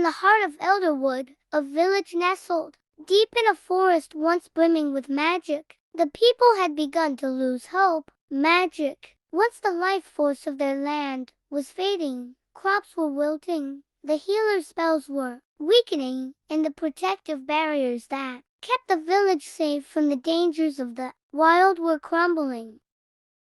the heart of Elderwood, a village nestled deep in a forest once brimming with magic, the people had begun to lose hope. Magic, once the life force of their land, was fading. Crops were wilting, the healer spells were weakening, and the protective barriers that kept the village safe from the dangers of the wild were crumbling.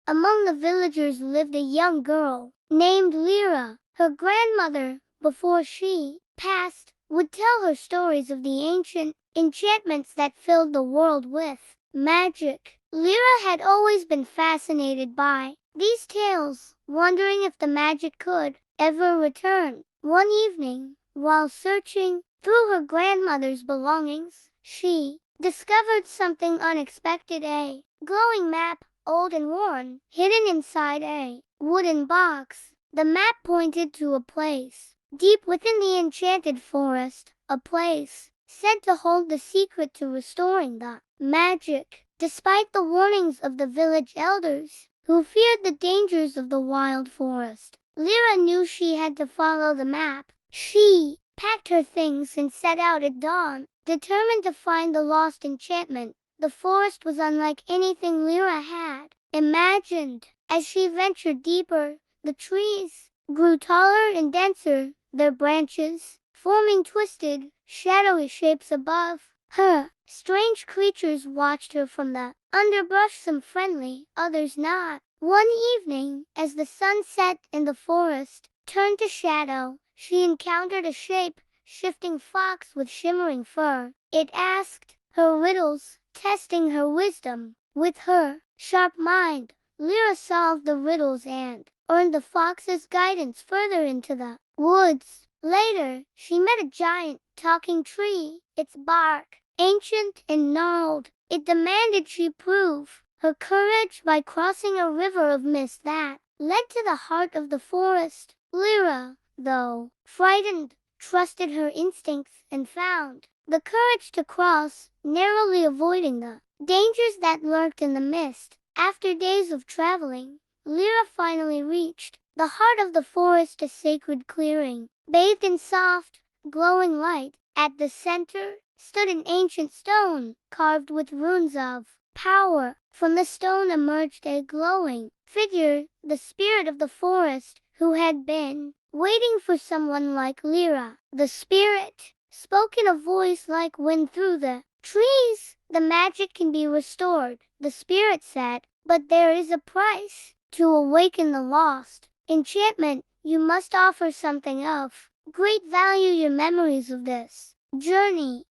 Among the villagers lived a young girl named Lira. Her grandmother, before she passed, would tell her stories of the ancient enchantments that filled the world with magic. Lira had always been fascinated by these tales, wondering if the magic could ever return. One evening, while searching through her grandmother's belongings, she discovered something unexpected: a glowing map, old and worn, hidden inside a wooden box. The map pointed to a place deep within the enchanted forest, a place said to hold the secret to restoring the magic. Despite the warnings of the village elders, who feared the dangers of the wild forest, Lira knew she had to follow the map. She packed her things and set out at dawn, determined to find the lost enchantment. The forest was unlike anything Lira had imagined. As she ventured deeper, the trees grew taller and denser, their branches forming twisted, shadowy shapes above her. Strange creatures watched her from the underbrush, some friendly, others not. One evening, as the sun set and the forest turned to shadow, she encountered a shape-shifting fox with shimmering fur. It asked her riddles, testing her wisdom. With her sharp mind, Lira solved the riddles and earned the fox's guidance further into the woods. Later, she met a giant talking tree, its bark ancient and gnarled. It demanded she prove her courage by crossing a river of mist that led to the heart of the forest. Lira, though frightened, trusted her instincts and found the courage to cross, narrowly avoiding the dangers that lurked in the mist. After days of traveling, Lira finally reached the heart of the forest, a sacred clearing, bathed in soft, glowing light. At the center stood an ancient stone, carved with runes of power. From the stone emerged a glowing figure, the spirit of the forest, who had been waiting for someone like Lira. The spirit spoke in a voice like wind through the trees. The magic can be restored, the spirit said, but there is a price. To awaken the lost enchantment, you must offer something of great value: your memories of this journey.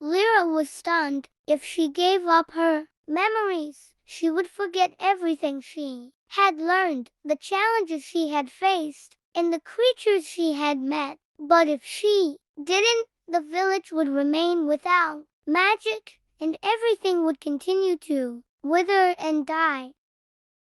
Lira was stunned. If she gave up her memories, she would forget everything she had learned, the challenges she had faced, and the creatures she had met. But if she didn't, the village would remain without magic, and everything would continue to wither and die.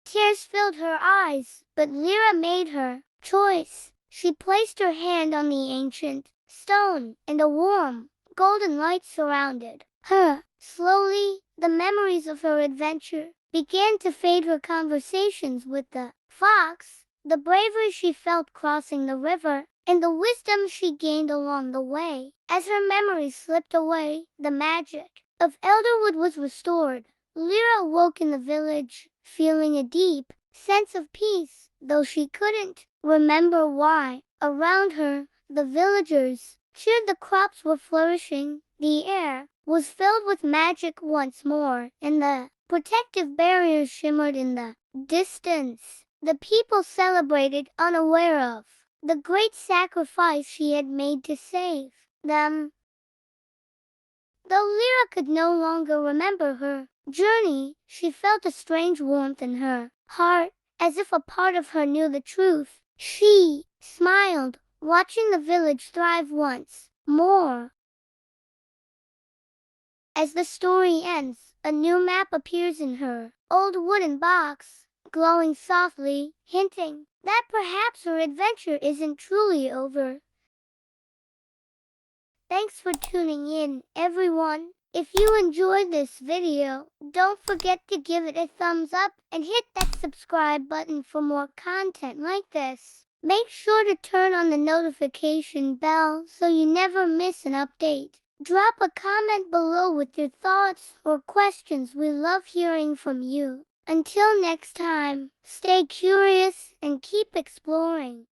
Tears filled her eyes, but Lira made her choice. She placed her hand on the ancient stone, and a warm, golden light surrounded her. Slowly, the memories of her adventure began to fade: her conversations with the fox, the bravery she felt crossing the river, and the wisdom she gained along the way. As her memories slipped away, the magic of Elderwood was restored. Lira awoke in the village, feeling a deep sense of peace, though she couldn't remember why. Around her, the villagers cheered, the crops were flourishing, the air was filled with magic once more, and the protective barriers shimmered in the distance. The people celebrated, unaware of the great sacrifice she had made to save them. Though Lira could no longer remember her journey, she felt a strange warmth in her heart, as if a part of her knew the truth. She smiled, watching the village thrive once more. As the story ends, a new map appears in her old wooden box, glowing softly, hinting that perhaps her adventure isn't truly over. Thanks for tuning in, everyone. If you enjoyed this video, don't forget to give it a thumbs up and hit that subscribe button for more content like this. Make sure to turn on the notification bell so you never miss an update. Drop a comment below with your thoughts or questions. We love hearing from you. Until next time, stay curious and keep exploring.